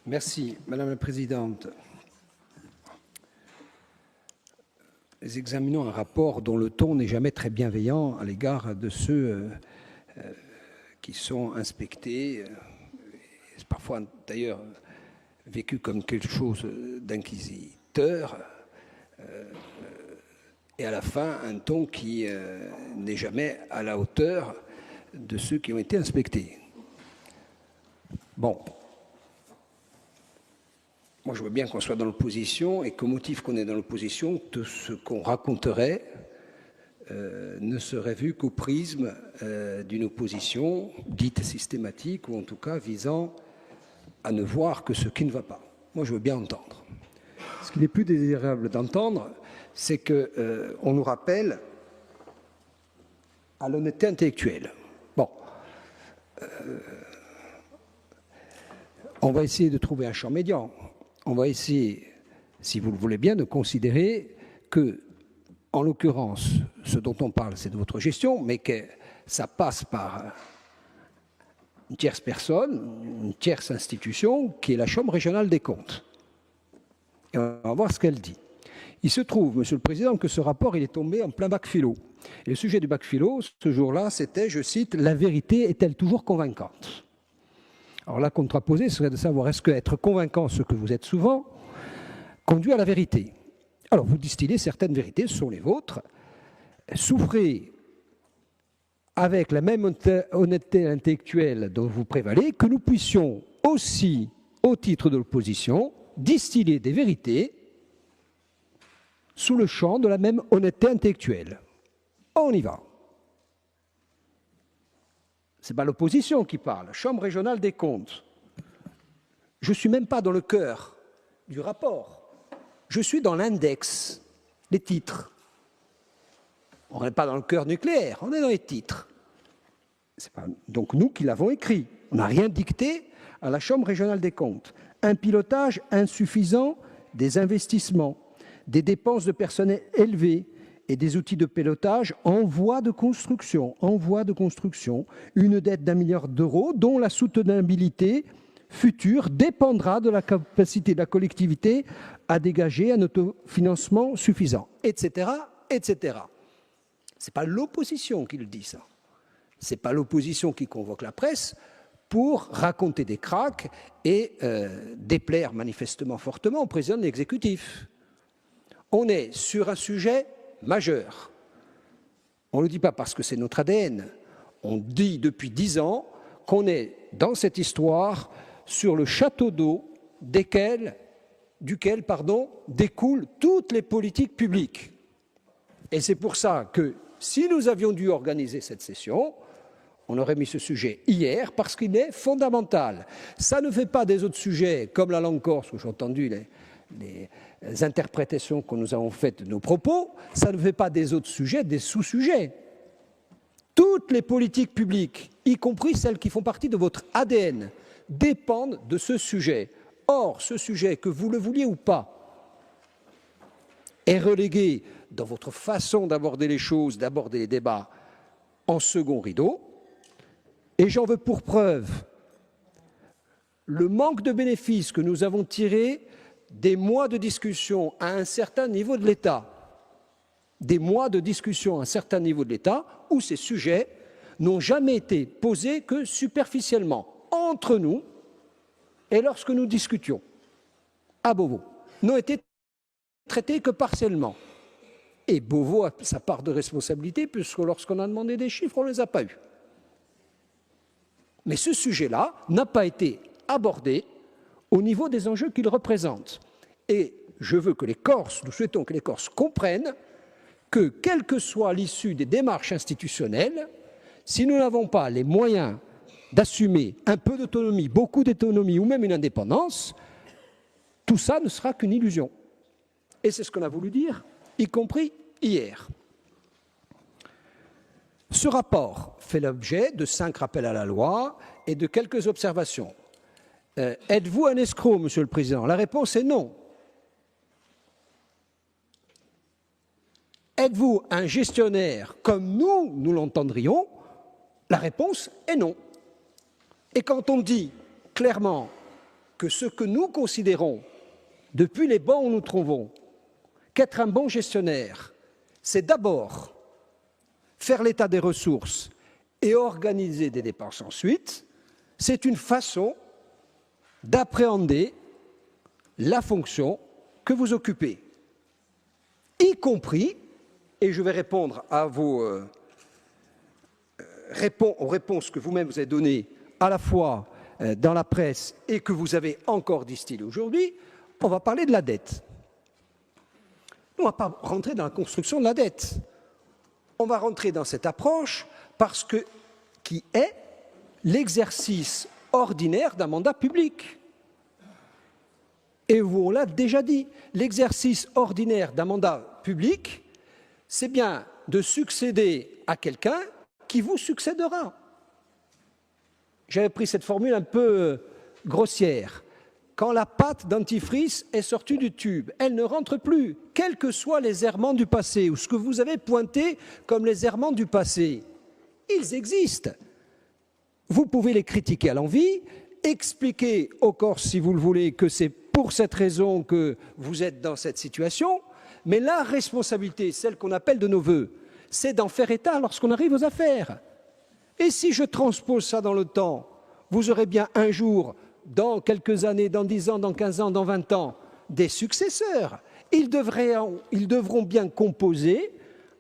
Merci, Madame la Présidente. Nous examinons un rapport dont le ton n'est jamais très bienveillant à l'égard de ceux qui sont inspectés, parfois d'ailleurs vécu comme quelque chose d'inquisiteur, et à la fin un ton qui n'est jamais à la hauteur de ceux qui ont été inspectés. Bon. Moi, je veux bien qu'on soit dans l'opposition et qu'au motif qu'on est dans l'opposition, tout ce qu'on raconterait ne serait vu qu'au prisme d'une opposition dite systématique ou en tout cas visant à ne voir que ce qui ne va pas. Moi, je veux bien entendre. Ce qu'il est plus désirable d'entendre, c'est qu'on nous rappelle à l'honnêteté intellectuelle. Bon. On va essayer de trouver un champ médian. On va essayer, si vous le voulez bien, de considérer que, en l'occurrence, ce dont on parle, c'est de votre gestion, mais que ça passe par une tierce personne, une tierce institution, qui est la Chambre régionale des comptes. Et on va voir ce qu'elle dit. Il se trouve, Monsieur le Président, que ce rapport, il est tombé en plein bac philo. Et le sujet du bac philo, ce jour-là, c'était, je cite, « La vérité est-elle toujours convaincante ?» Alors la contraposée serait de savoir est-ce qu'être convaincant, ce que vous êtes souvent, conduit à la vérité. Alors vous distillez certaines vérités, ce sont les vôtres, souffrez avec la même honnêteté intellectuelle dont vous prévalez, que nous puissions aussi, au titre de l'opposition, distiller des vérités sous le champ de la même honnêteté intellectuelle. On y va. Ce n'est pas l'opposition qui parle, Chambre régionale des comptes. Je ne suis même pas dans le cœur du rapport. Je suis dans l'index, les titres. On n'est pas dans le cœur nucléaire, on est dans les titres. C'est pas donc nous qui l'avons écrit. On n'a rien dicté à la Chambre régionale des comptes. Un pilotage insuffisant des investissements, des dépenses de personnel élevées, et des outils de pilotage en voie de construction, une dette d'1 milliard d'euros dont la soutenabilité future dépendra de la capacité de la collectivité à dégager un autofinancement suffisant, etc., etc. Ce n'est pas l'opposition qui le dit, ça. Ce n'est pas l'opposition qui convoque la presse pour raconter des cracks et déplaire manifestement fortement au président de l'exécutif. On est sur un sujet majeur. On ne le dit pas parce que c'est notre ADN. On dit depuis 10 ans qu'on est dans cette histoire sur le château d'eau duquel découlent toutes les politiques publiques. Et c'est pour ça que si nous avions dû organiser cette session, on aurait mis ce sujet hier parce qu'il est fondamental. Ça ne fait pas des autres sujets comme la langue corse, où j'ai entendu les interprétations que nous avons faites de nos propos, ça ne fait pas des autres sujets, des sous-sujets. Toutes les politiques publiques, y compris celles qui font partie de votre ADN, dépendent de ce sujet. Or, ce sujet, que vous le vouliez ou pas, est relégué dans votre façon d'aborder les choses, d'aborder les débats, en second rideau. Et j'en veux pour preuve le manque de bénéfices que nous avons tiré des mois de discussion à un certain niveau de l'État, où ces sujets n'ont jamais été posés que superficiellement, entre nous, et lorsque nous discutions, à Beauvau, n'ont été traités que partiellement. Et Beauvau a sa part de responsabilité, puisque lorsqu'on a demandé des chiffres, on ne les a pas eus. Mais ce sujet-là n'a pas été abordé au niveau des enjeux qu'il représente. Et je veux que les Corses, nous souhaitons que les Corses comprennent que, quelle que soit l'issue des démarches institutionnelles, si nous n'avons pas les moyens d'assumer un peu d'autonomie, beaucoup d'autonomie ou même une indépendance, tout ça ne sera qu'une illusion. Et c'est ce qu'on a voulu dire, y compris hier. Ce rapport fait l'objet de 5 rappels à la loi et de quelques observations. Êtes-vous un escroc, Monsieur le Président? La réponse est non. Êtes-vous un gestionnaire comme nous l'entendrions? La réponse est non. Et quand on dit clairement que ce que nous considérons, depuis les bancs où nous trouvons, qu'être un bon gestionnaire, c'est d'abord faire l'état des ressources et organiser des dépenses ensuite, c'est une façon d'appréhender la fonction que vous occupez, y compris, et je vais répondre à aux réponses que vous-même vous avez données à la fois dans la presse et que vous avez encore distillées aujourd'hui, on va parler de la dette. On ne va pas rentrer dans la construction de la dette. On va rentrer dans cette approche parce que qui est l'exercice ordinaire d'un mandat public. Et on l'a déjà dit, l'exercice ordinaire d'un mandat public, c'est bien de succéder à quelqu'un qui vous succédera. J'avais pris cette formule un peu grossière. Quand la pâte dentifrice est sortie du tube, elle ne rentre plus, quels que soient les errements du passé ou ce que vous avez pointé comme les errements du passé. Ils existent. Vous pouvez les critiquer à l'envi, expliquer au Corse, si vous le voulez, que c'est pour cette raison que vous êtes dans cette situation, mais la responsabilité, celle qu'on appelle de nos voeux, c'est d'en faire état lorsqu'on arrive aux affaires. Et si je transpose ça dans le temps, vous aurez bien un jour, dans quelques années, dans 10 ans, dans 15 ans, dans 20 ans, des successeurs. Ils devront bien composer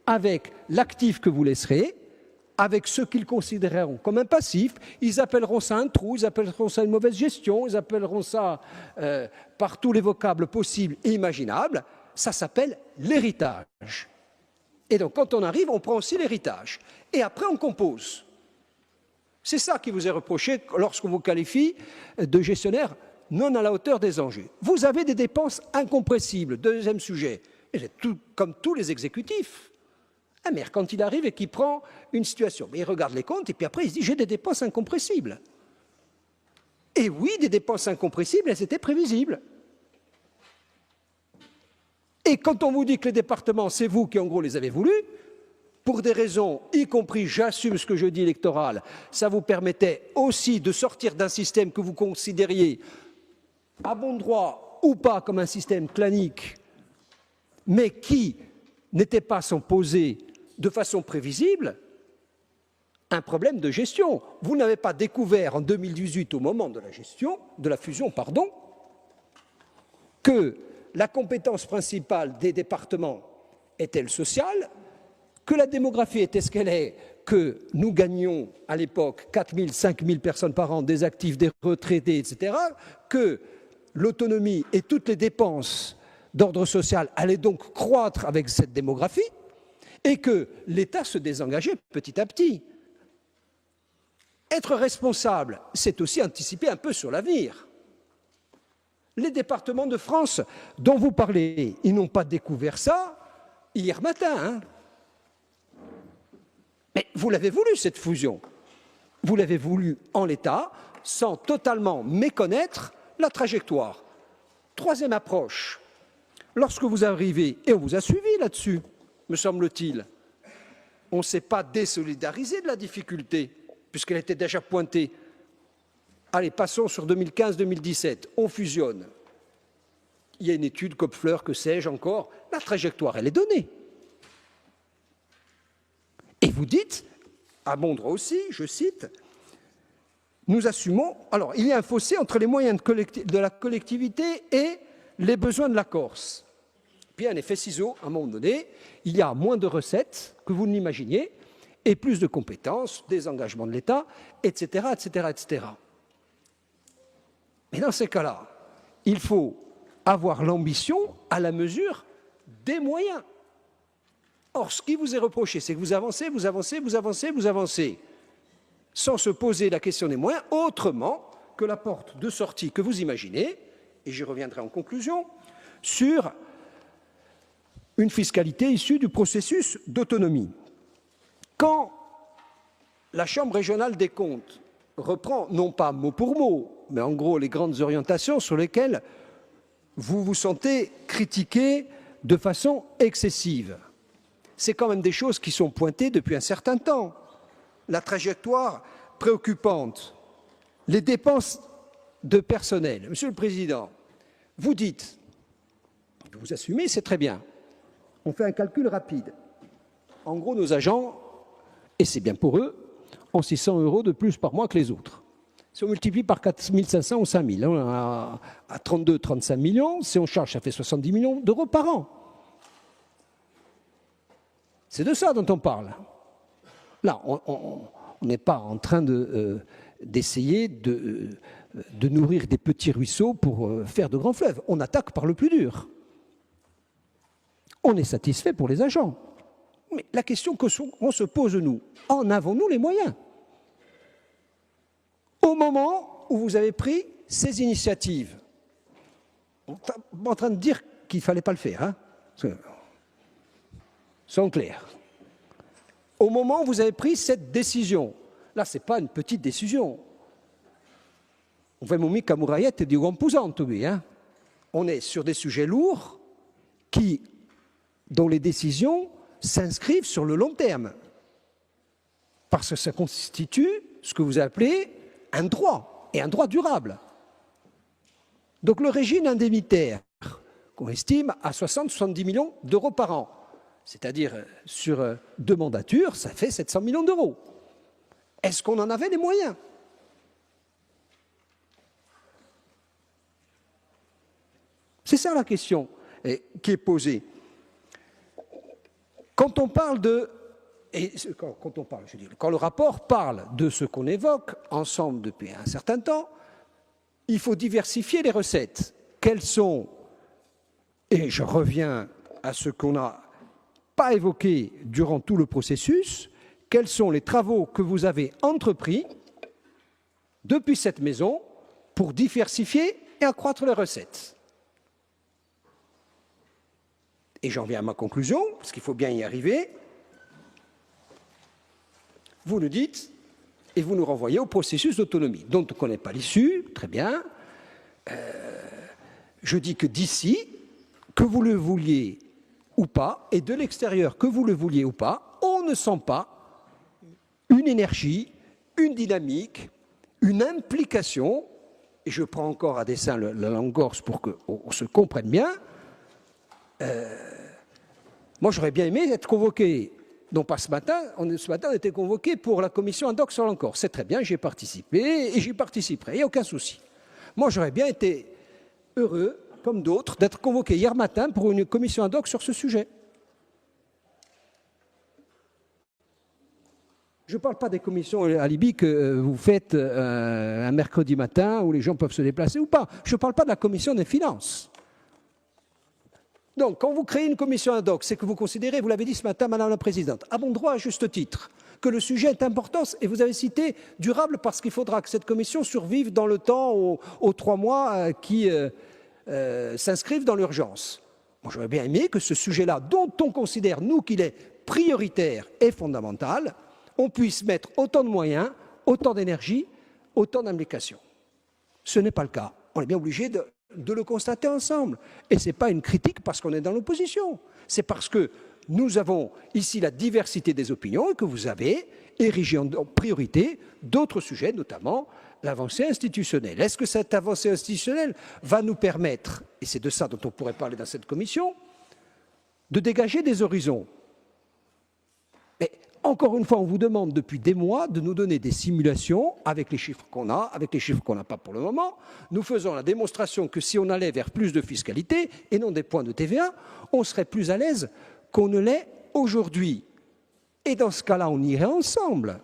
avec l'actif que vous laisserez, avec ce qu'ils considéreront comme un passif. Ils appelleront ça un trou, ils appelleront ça une mauvaise gestion, ils appelleront ça par tous les vocables possibles et imaginables. Ça s'appelle l'héritage. Et donc, quand on arrive, on prend aussi l'héritage. Et après, on compose. C'est ça qui vous est reproché lorsqu'on vous qualifie de gestionnaire non à la hauteur des enjeux. Vous avez des dépenses incompressibles. Deuxième sujet, comme tous les exécutifs. Un maire, quand il arrive et qu'il prend une situation, il regarde les comptes et puis après il se dit « j'ai des dépenses incompressibles ». Et oui, des dépenses incompressibles, elles étaient prévisibles. Et quand on vous dit que les départements, c'est vous qui en gros les avez voulus, pour des raisons, y compris, j'assume ce que je dis, électoral, ça vous permettait aussi de sortir d'un système que vous considériez à bon droit ou pas comme un système clanique, mais qui n'était pas sans poser de façon prévisible un problème de gestion. Vous n'avez pas découvert en 2018, au moment de la gestion, de la fusion, pardon, que la compétence principale des départements était le social, que la démographie était ce qu'elle est, que nous gagnions à l'époque 4 000, 5 000 personnes par an, des actifs, des retraités, etc., que l'autonomie et toutes les dépenses d'ordre social allaient donc croître avec cette démographie et que l'État se désengageait petit à petit. Être responsable, c'est aussi anticiper un peu sur l'avenir. Les départements de France dont vous parlez, ils n'ont pas découvert ça hier matin. Hein. Mais vous l'avez voulu, cette fusion. Vous l'avez voulu en l'état, sans totalement méconnaître la trajectoire. Troisième approche. Lorsque vous arrivez, et on vous a suivi là-dessus, me semble-t-il, on ne s'est pas désolidarisé de la difficulté, puisqu'elle était déjà pointée. Allez, passons sur 2015-2017, on fusionne. Il y a une étude, Kopfler, que sais-je encore, la trajectoire, elle est donnée. Et vous dites, à bon droit aussi, je cite, nous assumons, alors il y a un fossé entre les moyens de la collectivité et les besoins de la Corse. Puis un effet ciseau, à un moment donné, il y a moins de recettes que vous n'imaginiez et plus de compétences, des engagements de l'État, etc., etc., etc. Mais dans ces cas-là, il faut avoir l'ambition à la mesure des moyens. Or, ce qui vous est reproché, c'est que vous avancez, vous avancez, vous avancez, vous avancez, sans se poser la question des moyens, autrement que la porte de sortie que vous imaginez, et j'y reviendrai en conclusion, sur une fiscalité issue du processus d'autonomie. Quand la Chambre régionale des comptes reprend, non pas mot pour mot, mais en gros les grandes orientations sur lesquelles vous vous sentez critiqué de façon excessive, c'est quand même des choses qui sont pointées depuis un certain temps. La trajectoire préoccupante, les dépenses de personnel. Monsieur le Président, vous dites, vous assumez, c'est très bien. On fait un calcul rapide. En gros, nos agents, et c'est bien pour eux, ont 600 € de plus par mois que les autres. Si on multiplie par 4 500 ou 5 000, on a à 32-35 millions. Si on charge, ça fait 70 millions d'euros par an. C'est de ça dont on parle. Là, on n'est pas en train d'essayer de nourrir des petits ruisseaux pour faire de grands fleuves. On attaque par le plus dur. On est satisfait pour les agents. Mais la question qu'on se pose, nous, en avons-nous les moyens? Au moment où vous avez pris ces initiatives, on est en train de dire qu'il ne fallait pas le faire, hein? Soyons clairs. Au moment où vous avez pris cette décision, là, ce n'est pas une petite décision. On fait mon Kamurayette et du Wampuzan, hein? On est sur des sujets lourds dont les décisions s'inscrivent sur le long terme. Parce que ça constitue ce que vous appelez un droit, et un droit durable. Donc le régime indemnitaire, qu'on estime à 60-70 millions d'euros par an, c'est-à-dire sur 2 mandatures, ça fait 700 millions d'euros. Est-ce qu'on en avait les moyens? C'est ça la question qui est posée. Quand on parle quand le rapport parle de ce qu'on évoque ensemble depuis un certain temps, il faut diversifier les recettes. Quelles sont, et je reviens à ce qu'on n'a pas évoqué durant tout le processus, quels sont les travaux que vous avez entrepris depuis cette maison pour diversifier et accroître les recettes? Et j'en viens à ma conclusion, parce qu'il faut bien y arriver. Vous nous dites, et vous nous renvoyez au processus d'autonomie, dont on ne connaît pas l'issue, très bien. Je dis que d'ici, que vous le vouliez ou pas, et de l'extérieur, que vous le vouliez ou pas, on ne sent pas une énergie, une dynamique, une implication, et je prends encore à dessein la langue corse pour qu'on se comprenne bien. Moi, j'aurais bien aimé être convoqué. Non pas ce matin, on a été convoqué pour la commission ad hoc sur l'encore. C'est très bien, j'y ai participé et j'y participerai, il n'y a aucun souci. Moi, j'aurais bien été heureux, comme d'autres, d'être convoqué hier matin pour une commission ad hoc sur ce sujet. Je ne parle pas des commissions à Libye que vous faites un mercredi matin où les gens peuvent se déplacer ou pas. Je ne parle pas de la commission des finances. Donc, quand vous créez une commission ad hoc, c'est que vous considérez, vous l'avez dit ce matin, Madame la Présidente, à bon droit, à juste titre, que le sujet est important, et vous avez cité durable parce qu'il faudra que cette commission survive dans le temps aux 3 mois qui s'inscrivent dans l'urgence. Moi, j'aurais bien aimé que ce sujet-là, dont on considère, nous, qu'il est prioritaire et fondamental, on puisse mettre autant de moyens, autant d'énergie, autant d'implication. Ce n'est pas le cas. On est bien obligé de le constater ensemble. Et ce n'est pas une critique parce qu'on est dans l'opposition. C'est parce que nous avons ici la diversité des opinions et que vous avez érigé en priorité d'autres sujets, notamment l'avancée institutionnelle. Est-ce que cette avancée institutionnelle va nous permettre, et c'est de ça dont on pourrait parler dans cette commission, de dégager des horizons? Mais encore une fois, on vous demande depuis des mois de nous donner des simulations avec les chiffres qu'on a, avec les chiffres qu'on n'a pas pour le moment. Nous faisons la démonstration que si on allait vers plus de fiscalité et non des points de TVA, on serait plus à l'aise qu'on ne l'est aujourd'hui. Et dans ce cas-là, on irait ensemble.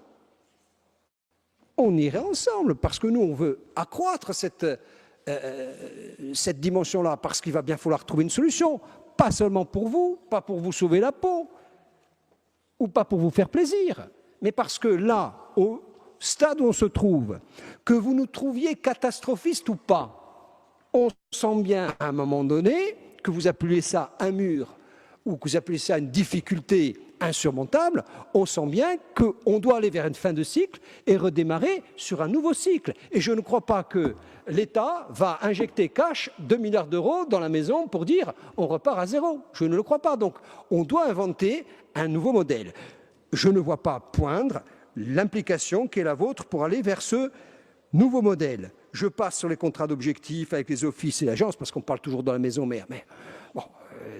On irait ensemble parce que nous, on veut accroître cette dimension-là parce qu'il va bien falloir trouver une solution. Pas seulement pour vous, pas pour vous sauver la peau, ou pas pour vous faire plaisir, mais parce que là, au stade où on se trouve, que vous nous trouviez catastrophiste ou pas, on sent bien à un moment donné que vous appelez ça un mur ou que vous appelez ça une difficulté insurmontable, on sent bien qu'on doit aller vers une fin de cycle et redémarrer sur un nouveau cycle. Et je ne crois pas que l'État va injecter cash 2 milliards d'euros dans la maison pour dire on repart à zéro. Je ne le crois pas. Donc on doit inventer un nouveau modèle. Je ne vois pas poindre l'implication qui est la vôtre pour aller vers ce nouveau modèle. je passe sur les contrats d'objectifs avec les offices et l'agences, parce qu'on parle toujours dans la maison mère, mais bon,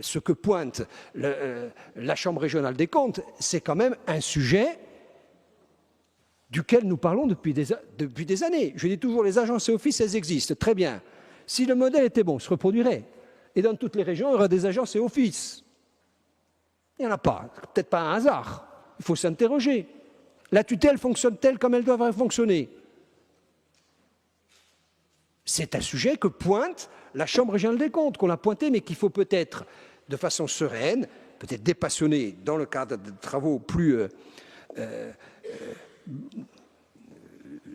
ce que pointe la Chambre régionale des comptes, c'est quand même un sujet duquel nous parlons depuis des années. Je dis toujours, les agences et offices, elles existent, très bien. Si le modèle était bon, il se reproduirait. Et dans toutes les régions, il y aura des agences et offices. Il n'y en a pas, peut-être pas un hasard. Il faut s'interroger. La tutelle fonctionne-t-elle comme elle doit fonctionner? C'est un sujet que pointe la Chambre régionale des comptes, qu'on a pointé, mais qu'il faut peut-être, de façon sereine, peut-être dépassionnée, dans le cadre de travaux plus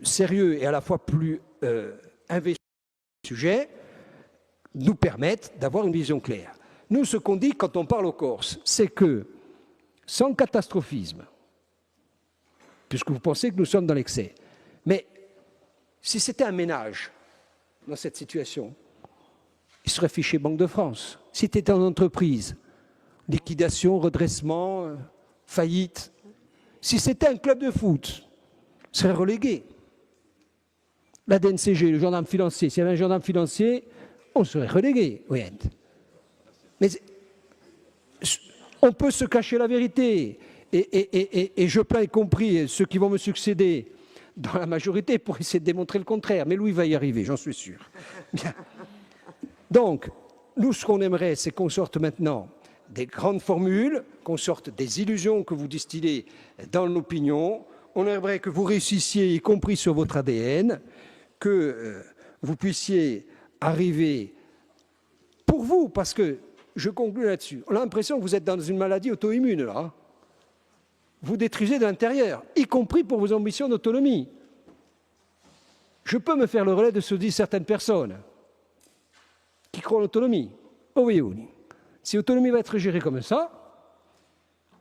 sérieux et à la fois plus investis sur le sujet, nous permettent d'avoir une vision claire. Nous, ce qu'on dit quand on parle aux Corses, c'est que, sans catastrophisme, puisque vous pensez que nous sommes dans l'excès, mais si c'était un ménage dans cette situation, il serait fiché Banque de France. Si c'était en entreprise, liquidation, redressement, faillite. Si c'était un club de foot, il serait relégué. La DNCG, le gendarme financier, s'il y avait un gendarme financier, on serait relégué. Oui. Mais on peut se cacher la vérité. Et je plains, y compris ceux qui vont me succéder dans la majorité, pour essayer de démontrer le contraire. Mais Louis va y arriver, j'en suis sûr. Bien. Donc, nous, ce qu'on aimerait, c'est qu'on sorte maintenant des grandes formules, qu'on sorte des illusions que vous distillez dans l'opinion. On aimerait que vous réussissiez, y compris sur votre ADN, que vous puissiez arriver pour vous, parce que, je conclue là-dessus, on a l'impression que vous êtes dans une maladie auto-immune, là. Vous détruisez de l'intérieur, y compris pour vos ambitions d'autonomie. Je peux me faire le relais de ce que disent certaines personnes qui croient en l'autonomie. Oh oui, oui. Si l'autonomie va être gérée comme ça,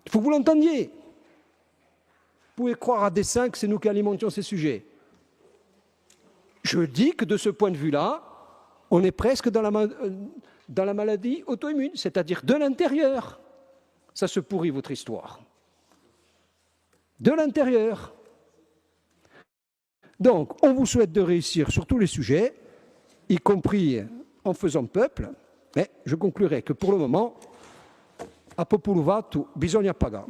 il faut que vous l'entendiez. Vous pouvez croire à dessein que c'est nous qui alimentions ces sujets. Je dis que de ce point de vue-là, on est presque dans la maladie auto-immune, c'est-à-dire de l'intérieur. Ça se pourrit, votre histoire. De l'intérieur. Donc, on vous souhaite de réussir sur tous les sujets, y compris en faisant peuple, mais je conclurai que pour le moment, a popolo vato bisogna pagare.